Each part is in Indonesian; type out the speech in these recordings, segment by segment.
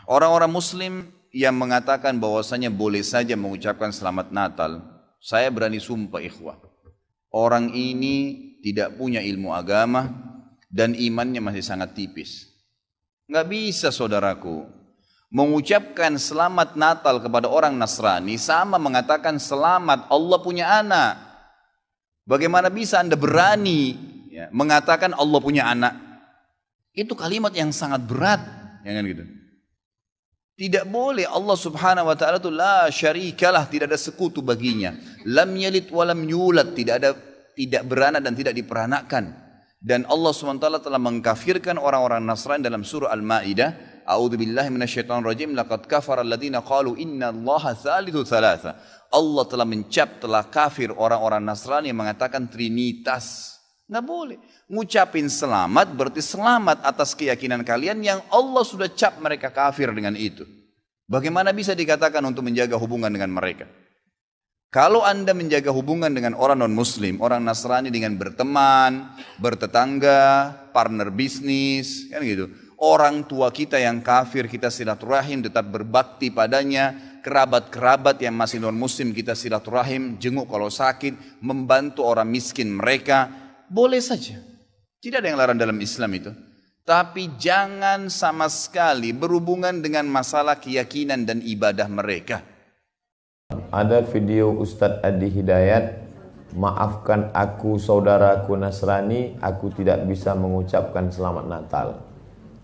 Orang-orang Muslim yang mengatakan bahwasanya boleh saja mengucapkan selamat Natal, saya berani sumpah ikhwah, orang ini tidak punya ilmu agama dan imannya masih sangat tipis. Nggak bisa saudaraku, mengucapkan selamat Natal kepada orang Nasrani sama mengatakan selamat Allah punya anak. Bagaimana bisa Anda berani mengatakan Allah punya anak? Itu kalimat yang sangat berat, ya kan gitu. Tidak boleh. Allah subhanahu wa ta'ala itu la syarikalah, tidak ada sekutu baginya. Lam yalid wa lam yulad, tidak beranak dan tidak diperanakkan. Dan Allah subhanahu wa ta'ala telah mengkafirkan orang-orang Nasrani dalam surah Al-Ma'idah. A'udzubillahi minasyaitonir rajim, laqad kafara alladziina qalu innallaha tsalitsu tsalatsa. Allah telah kafir orang-orang Nasrani yang mengatakan trinitas. Nggak boleh. Ngucapin selamat berarti selamat atas keyakinan kalian yang Allah sudah cap mereka kafir dengan itu. Bagaimana bisa dikatakan untuk menjaga hubungan dengan mereka? Kalau Anda menjaga hubungan dengan orang non-muslim, orang Nasrani dengan berteman, bertetangga, partner bisnis, kan gitu. Orang tua kita yang kafir kita silaturahim, tetap berbakti padanya. Kerabat-kerabat yang masih non-muslim kita silaturahim, jenguk kalau sakit, membantu orang miskin mereka. Boleh saja, tidak ada yang larang dalam Islam itu. Tapi jangan sama sekali berhubungan dengan masalah keyakinan dan ibadah mereka. Ada video Ustadz Adi Hidayat, maafkan aku saudaraku Nasrani, aku tidak bisa mengucapkan selamat Natal.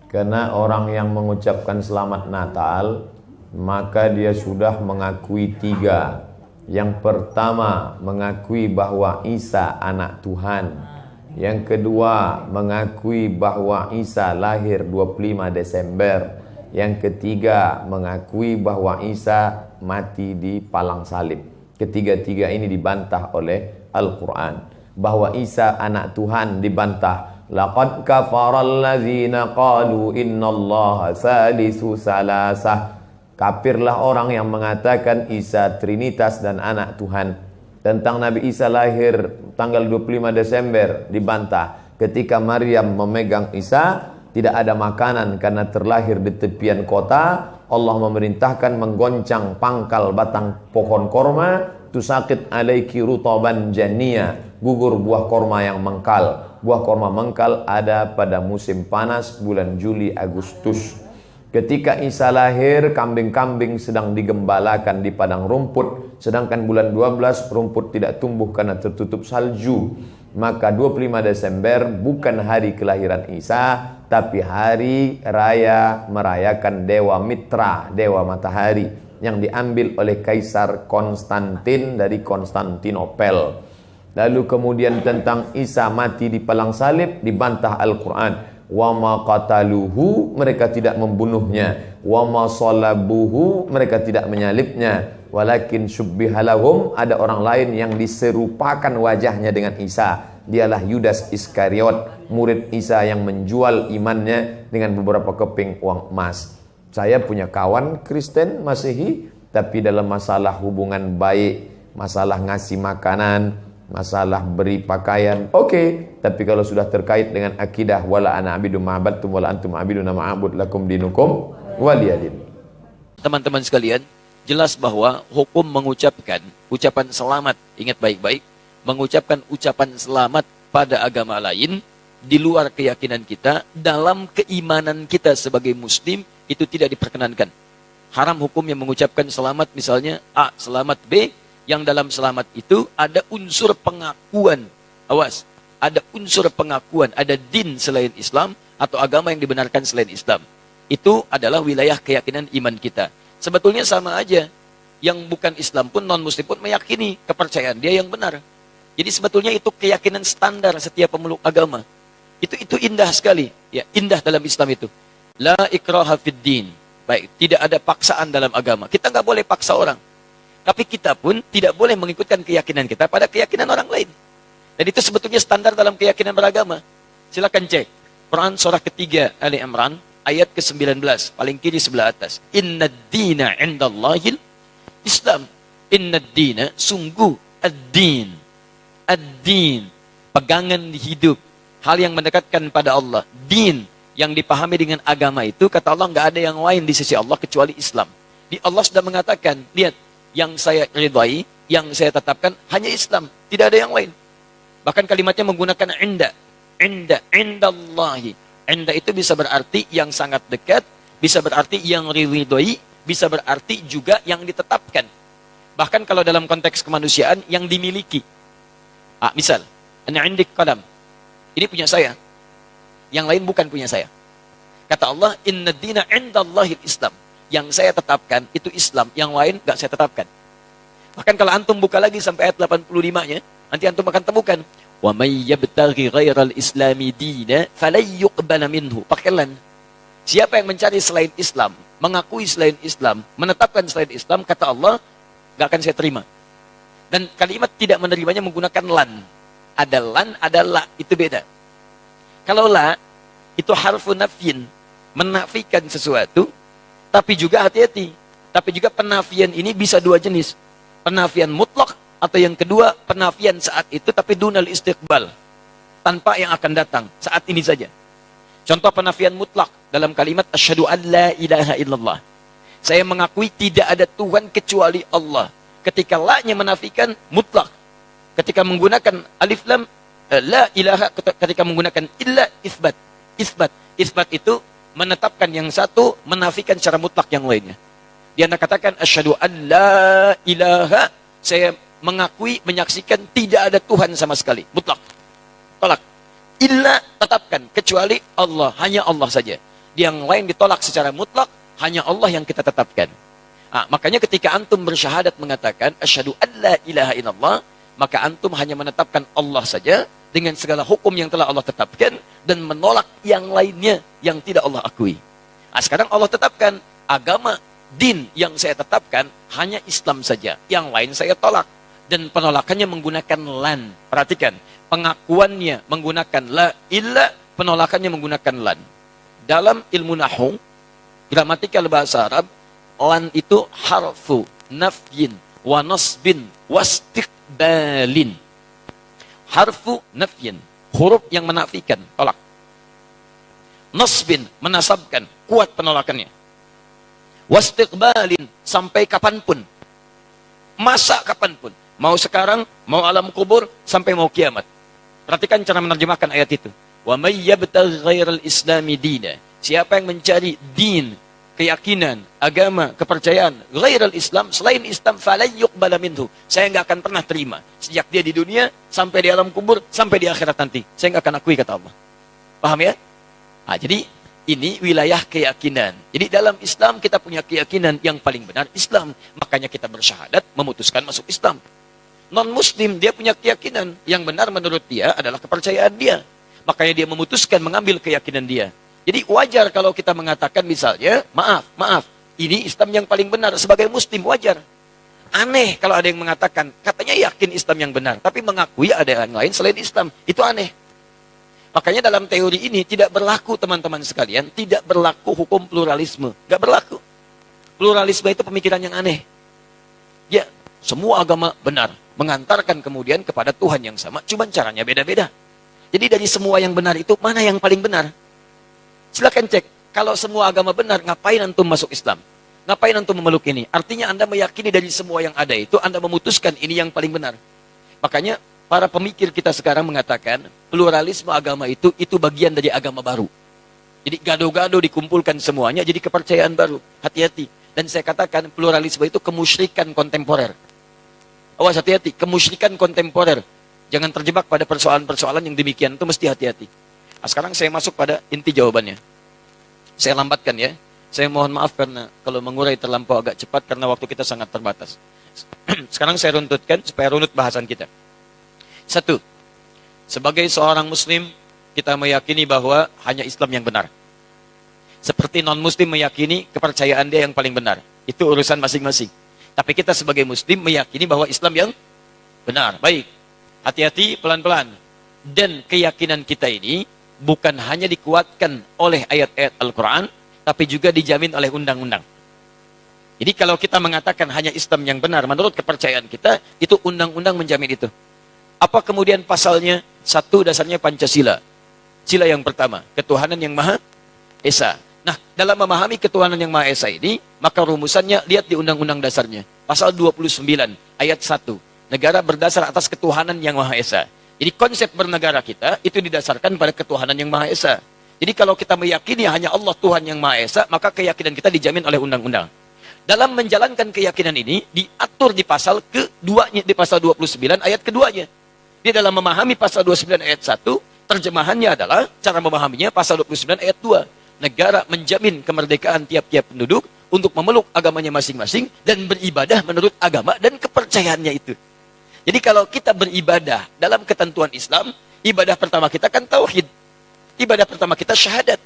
Karena orang yang mengucapkan selamat Natal, maka dia sudah mengakui tiga. Yang pertama, mengakui bahwa Isa anak Tuhan. Yang kedua, mengakui bahwa Isa lahir 25 Desember. Yang ketiga, mengakui bahwa Isa mati di palang salib. Ketiga-tiga ini dibantah oleh Al-Quran. Bahwa Isa anak Tuhan dibantah. Laqad kafaral ladzina qalu innallaha salisu salasah. Kafirlah orang yang mengatakan Isa Trinitas dan anak Tuhan. Tentang Nabi Isa lahir tanggal 25 Desember dibantah. Ketika Maryam memegang Isa, tidak ada makanan karena terlahir di tepian kota. Allah memerintahkan menggoncang pangkal batang pohon korma. Tusakit alaiki rutaban jania, gugur buah korma yang mengkal. Buah korma mengkal ada pada musim panas bulan Juli Agustus. Ketika Isa lahir, kambing-kambing sedang digembalakan di padang rumput. Sedangkan bulan 12 rumput tidak tumbuh karena tertutup salju. Maka 25 Desember bukan hari kelahiran Isa, tapi hari raya merayakan Dewa Mitra, Dewa Matahari, yang diambil oleh Kaisar Konstantin dari Konstantinopel. Lalu kemudian tentang Isa mati di palang salib dibantah Al-Quran. Wa ma qataluhu, mereka tidak membunuhnya. Wa ma salabuhu, mereka tidak menyalibnya. Walakin syubbihalahum, ada orang lain yang diserupakan wajahnya dengan Isa. Dialah Yudas Iskariot, murid Isa yang menjual imannya dengan beberapa keping uang emas. Saya punya kawan Kristen Masehi, tapi dalam masalah hubungan baik, masalah ngasih makanan, masalah beri pakaian, oke. Tapi kalau sudah terkait dengan akidah, wala ana abidu ma'abadtum wala antum abiduna ma'abud lakum dinukum waliyadin. Teman-teman sekalian, jelas bahwa hukum mengucapkan ucapan selamat, ingat baik-baik, mengucapkan ucapan selamat pada agama lain di luar keyakinan kita, dalam keimanan kita sebagai muslim, itu tidak diperkenankan. Haram hukum yang mengucapkan selamat, misalnya A, selamat B, yang dalam selamat itu ada unsur pengakuan. Awas, ada unsur pengakuan, ada din selain Islam atau agama yang dibenarkan selain Islam. Itu adalah wilayah keyakinan iman kita. Sebetulnya sama aja. Yang bukan Islam pun, non-muslim pun meyakini kepercayaan dia yang benar. Jadi sebetulnya itu keyakinan standar setiap pemeluk agama. Itu indah sekali. Ya, indah dalam Islam itu. La ikraha fid din. Baik, tidak ada paksaan dalam agama. Kita nggak boleh paksa orang. Tapi kita pun tidak boleh mengikutkan keyakinan kita pada keyakinan orang lain. Dan itu sebetulnya standar dalam keyakinan beragama. Silakan cek. Quran surah ketiga Ali Imran ayat ke-19, paling kiri sebelah atas. Inna dina indallahil Islam. Inna dina, sungguh ad-din. Ad-din, pegangan hidup. Hal yang mendekatkan pada Allah. Din, yang dipahami dengan agama itu, kata Allah, nggak ada yang lain di sisi Allah kecuali Islam. Di Allah sudah mengatakan, lihat, yang saya ridhai, yang saya tetapkan hanya Islam, tidak ada yang lain. Bahkan kalimatnya menggunakan inda, indallahi. Inda itu bisa berarti yang sangat dekat, bisa berarti yang ridhai, bisa berarti juga yang ditetapkan. Bahkan kalau dalam konteks kemanusiaan, yang dimiliki. Misal, ana indik qalam. Ini punya saya. Yang lain bukan punya saya. Kata Allah, inna dina indallahil Islam. Yang saya tetapkan itu Islam, yang lain gak saya tetapkan. Bahkan kalau antum buka lagi sampai ayat 85-nya, nanti antum akan temukan, wa may yabtaghi ghairal islami dina falan yuqbala minhu. Pakai lan. Siapa yang mencari selain Islam, mengakui selain Islam, menetapkan selain Islam, kata Allah, gak akan saya terima. Dan kalimat tidak menerimanya menggunakan lan. Ada lan, ada la, itu beda. Kalau la, itu harfu nafyin, menafikan sesuatu, tapi juga hati-hati. Tapi juga penafian ini bisa dua jenis. Penafian mutlak, atau yang kedua, penafian saat itu, tapi dunal istiqbal. Tanpa yang akan datang, saat ini saja. Contoh penafian mutlak, dalam kalimat, asyhadu an la ilaha illallah. Saya mengakui tidak ada Tuhan kecuali Allah. Ketika la-nya menafikan, mutlak. Ketika menggunakan alif lam, la ilaha, ketika menggunakan illa, isbat. Isbat itu menetapkan yang satu, menafikan secara mutlak yang lainnya. Dia katakan asyhadu an la ilaha, saya mengakui, menyaksikan tidak ada Tuhan sama sekali, mutlak. Tolak. Illa, tetapkan, kecuali Allah, hanya Allah saja. Yang lain ditolak secara mutlak, hanya Allah yang kita tetapkan. Makanya ketika antum bersyahadat mengatakan asyhadu an la ilaha illallah, maka antum hanya menetapkan Allah saja dengan segala hukum yang telah Allah tetapkan dan menolak yang lainnya yang tidak Allah akui. Sekarang Allah tetapkan agama, din yang saya tetapkan hanya Islam saja. Yang lain saya tolak. Dan penolakannya menggunakan lan. Perhatikan, pengakuannya menggunakan la illa, penolakannya menggunakan lan. Dalam ilmu nahwu, gramatikal bahasa Arab, lan itu harfu nafyin wa nasbin wastiqbalin. Harfu nafyin, huruf yang menafikan, tolak. Nasbin, menasabkan, kuat penolakannya. Wastiqbalin, sampai kapanpun. Masa kapanpun. Mau sekarang, mau alam kubur, sampai mau kiamat. Perhatikan cara menerjemahkan ayat itu. Wa may yabtaghi ghairal islami dina. Siapa yang mencari din, keyakinan, agama, kepercayaan, ghairal Islam, selain Islam, falan yuqbala minhu. Saya nggak akan pernah terima. Sejak dia di dunia, sampai di alam kubur, sampai di akhirat nanti. Saya nggak akan akui, kata Allah. Paham ya? Jadi, ini wilayah keyakinan. Jadi dalam Islam kita punya keyakinan yang paling benar Islam. Makanya kita bersyahadat memutuskan masuk Islam. Non-Muslim dia punya keyakinan yang benar menurut dia adalah kepercayaan dia. Makanya dia memutuskan mengambil keyakinan dia. Jadi wajar kalau kita mengatakan misalnya, maaf, ini Islam yang paling benar sebagai Muslim, wajar. Aneh kalau ada yang mengatakan, katanya yakin Islam yang benar, tapi mengakui ada yang lain selain Islam. Itu aneh. Makanya dalam teori ini tidak berlaku teman-teman sekalian, tidak berlaku hukum pluralisme. Gak berlaku. Pluralisme itu pemikiran yang aneh. Ya, semua agama benar. Mengantarkan kemudian kepada Tuhan yang sama, cuma caranya beda-beda. Jadi dari semua yang benar itu, mana yang paling benar? Silakan cek. Kalau semua agama benar, ngapain antum masuk Islam? Ngapain antum memeluk ini? Artinya Anda meyakini dari semua yang ada itu, Anda memutuskan ini yang paling benar. Makanya para pemikir kita sekarang mengatakan pluralisme agama itu bagian dari agama baru. Jadi gado-gado dikumpulkan semuanya jadi kepercayaan baru. Hati-hati. Dan saya katakan pluralisme itu kemusyrikan kontemporer. Awas, hati-hati, kemusyrikan kontemporer. Jangan terjebak pada persoalan-persoalan yang demikian, itu mesti hati-hati. Sekarang saya masuk pada inti jawabannya. Saya lambatkan ya. Saya mohon maaf karena kalau mengurai terlampau agak cepat karena waktu kita sangat terbatas. Sekarang saya runtutkan supaya runut bahasan kita. Satu, sebagai seorang Muslim, kita meyakini bahwa hanya Islam yang benar. Seperti non-Muslim meyakini kepercayaan dia yang paling benar. Itu urusan masing-masing. Tapi kita sebagai Muslim meyakini bahwa Islam yang benar. Baik, hati-hati, pelan-pelan. Dan keyakinan kita ini bukan hanya dikuatkan oleh ayat-ayat Al-Quran, tapi juga dijamin oleh undang-undang. Jadi kalau kita mengatakan hanya Islam yang benar, menurut kepercayaan kita, itu undang-undang menjamin itu. Apa kemudian pasalnya? Satu, dasarnya Pancasila. Sila yang pertama, ketuhanan yang maha Esa. Nah, dalam memahami ketuhanan yang Maha Esa ini, maka rumusannya lihat di Undang-Undang Dasarnya. Pasal 29 ayat 1. Negara berdasar atas ketuhanan yang Maha Esa. Jadi konsep bernegara kita itu didasarkan pada ketuhanan yang Maha Esa. Jadi kalau kita meyakini hanya Allah Tuhan yang Maha Esa, maka keyakinan kita dijamin oleh undang-undang. Dalam menjalankan keyakinan ini diatur di pasal keduanya, di pasal 29 ayat keduanya. Di dalam memahami pasal 29 ayat 1, terjemahannya adalah cara memahaminya pasal 29 ayat 2. Negara menjamin kemerdekaan tiap-tiap penduduk untuk memeluk agamanya masing-masing dan beribadah menurut agama dan kepercayaannya itu. Jadi kalau kita beribadah dalam ketentuan Islam, ibadah pertama kita kan tauhid. Ibadah pertama kita syahadat.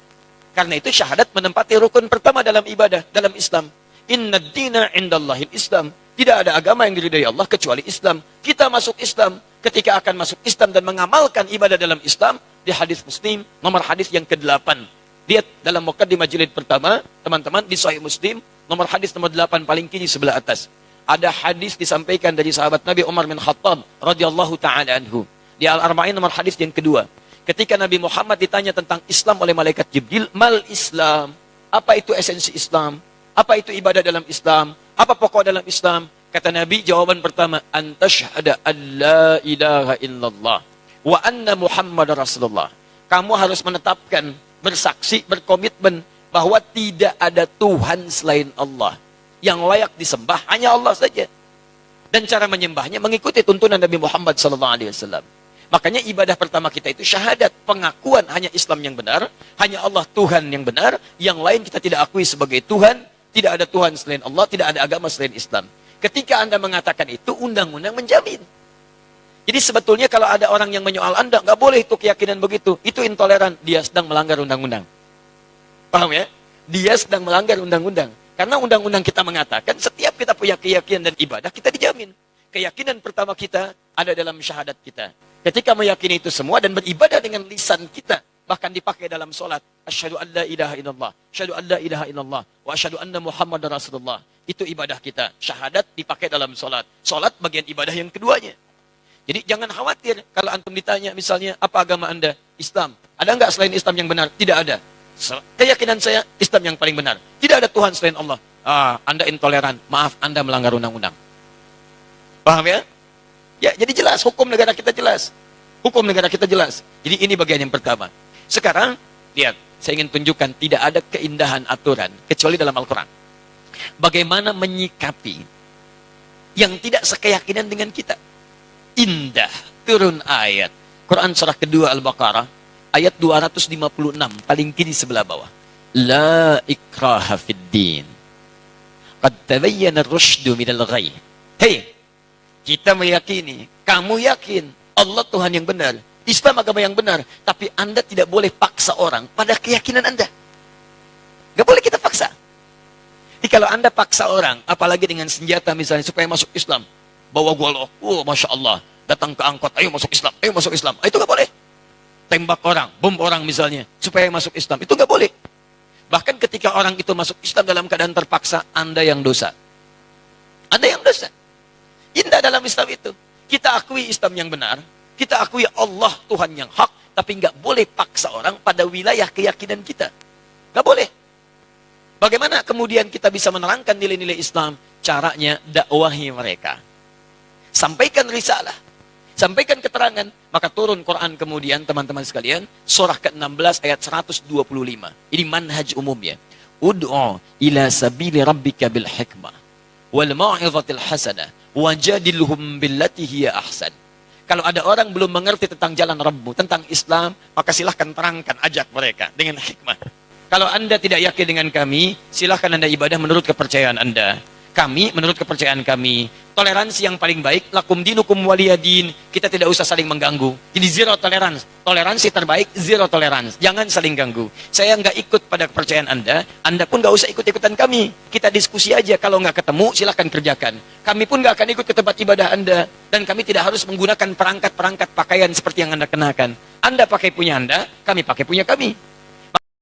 Karena itu syahadat menempati rukun pertama dalam ibadah, dalam Islam. Inna dina indallahil Islam. Tidak ada agama yang diridhai Allah kecuali Islam. Kita masuk Islam. Ketika akan masuk Islam dan mengamalkan ibadah dalam Islam, di hadis Muslim, nomor hadis yang ke-8. Lihat dalam muqaddimah jilid pertama, teman-teman, di Sahih Muslim, nomor hadis nomor 8 paling kiri sebelah atas. Ada hadis disampaikan dari sahabat Nabi Umar bin Khattab radhiyallahu taala anhu. Di Al-Arba'in nomor hadis yang kedua. Ketika Nabi Muhammad ditanya tentang Islam oleh malaikat Jibril, mal Islam? Apa itu esensi Islam? Apa itu ibadah dalam Islam? Apa pokok dalam Islam? Kata Nabi, jawaban pertama, antashhada an la ilaha illallah wa anna Muhammad Rasulullah. Kamu harus menetapkan, bersaksi, berkomitmen bahwa tidak ada Tuhan selain Allah. Yang layak disembah hanya Allah saja. Dan cara menyembahnya mengikuti tuntunan Nabi Muhammad SAW. Makanya ibadah pertama kita itu syahadat, pengakuan hanya Islam yang benar, hanya Allah Tuhan yang benar, yang lain kita tidak akui sebagai Tuhan, tidak ada Tuhan selain Allah, tidak ada agama selain Islam. Ketika Anda mengatakan itu, undang-undang menjamin. Jadi sebetulnya kalau ada orang yang menyoal Anda, nggak boleh itu keyakinan begitu, itu intoleran, dia sedang melanggar undang-undang. Paham ya? Dia sedang melanggar undang-undang. Karena undang-undang kita mengatakan, setiap kita punya keyakinan dan ibadah, kita dijamin. Keyakinan pertama kita ada dalam syahadat kita. Ketika meyakini itu semua dan beribadah dengan lisan kita, bahkan dipakai dalam solat, asyhadu an la ilaha illallah, asyhadu an la ilaha illallah, wa asyhadu anna Muhammadar Rasulullah. Itu ibadah kita. Syahadat dipakai dalam solat. Solat bagian ibadah yang keduanya. Jadi jangan khawatir kalau antum ditanya misalnya, apa agama Anda? Islam. Ada enggak selain Islam yang benar? Tidak ada. Keyakinan saya, Islam yang paling benar. Tidak ada Tuhan selain Allah. Anda intoleran. Maaf, Anda melanggar undang-undang. Paham ya? Ya, jadi jelas, hukum negara kita jelas. Hukum negara kita jelas. Jadi ini bagian yang pertama. Sekarang, lihat, saya ingin tunjukkan tidak ada keindahan aturan, kecuali dalam Al-Quran. Bagaimana menyikapi yang tidak sekeyakinan dengan kita. Indah, turun ayat. Quran surah kedua Al-Baqarah, ayat 256, paling kiri sebelah bawah. La ikraha fid din. Qad tabayyana ar-rusydu minal ghayy. Hei, kita meyakini, kamu yakin Allah Tuhan yang benar, Islam agama yang benar, tapi Anda tidak boleh paksa orang pada keyakinan Anda. Gak boleh kita paksa. Jadi kalau Anda paksa orang, apalagi dengan senjata misalnya supaya masuk Islam, bawa golok, Masya Allah, datang ke angkot, ayo masuk Islam, ayo masuk Islam, itu gak boleh. Tembak orang, bom orang misalnya, supaya masuk Islam, itu gak boleh. Bahkan ketika orang itu masuk Islam dalam keadaan terpaksa, Anda yang dosa. Anda yang dosa. Indah dalam Islam itu. Kita akui Islam yang benar, kita akui Allah Tuhan yang hak, tapi nggak boleh paksa orang pada wilayah keyakinan kita. Nggak boleh. Bagaimana kemudian kita bisa menerangkan nilai-nilai Islam? Caranya dakwahi mereka. Sampaikan risalah. Sampaikan keterangan. Maka turun Quran kemudian, teman-teman sekalian, surah ke-16 ayat 125. Ini manhaj umumnya. Ud'u ila sabili rabbika bil hikmah wal mau'izatil hasanah wajadilhum billati hiya ahsan. Kalau ada orang belum mengerti tentang jalan Rabbmu, tentang Islam, maka silahkan terangkan, ajak mereka dengan hikmah. Kalau Anda tidak yakin dengan kami, silahkan Anda ibadah menurut kepercayaan Anda. Kami menurut kepercayaan kami. Toleransi yang paling baik, lakum dinukum waliyadin. Kita tidak usah saling mengganggu. Jadi zero tolerance. Toleransi terbaik, zero tolerance. Jangan saling ganggu. Saya nggak ikut pada kepercayaan Anda pun nggak usah ikut-ikutan kami. Kita diskusi aja. Kalau nggak ketemu, silahkan kerjakan. Kami pun nggak akan ikut ke tempat ibadah Anda. Dan kami tidak harus menggunakan perangkat-perangkat pakaian seperti yang Anda kenakan. Anda pakai punya Anda, kami pakai punya kami.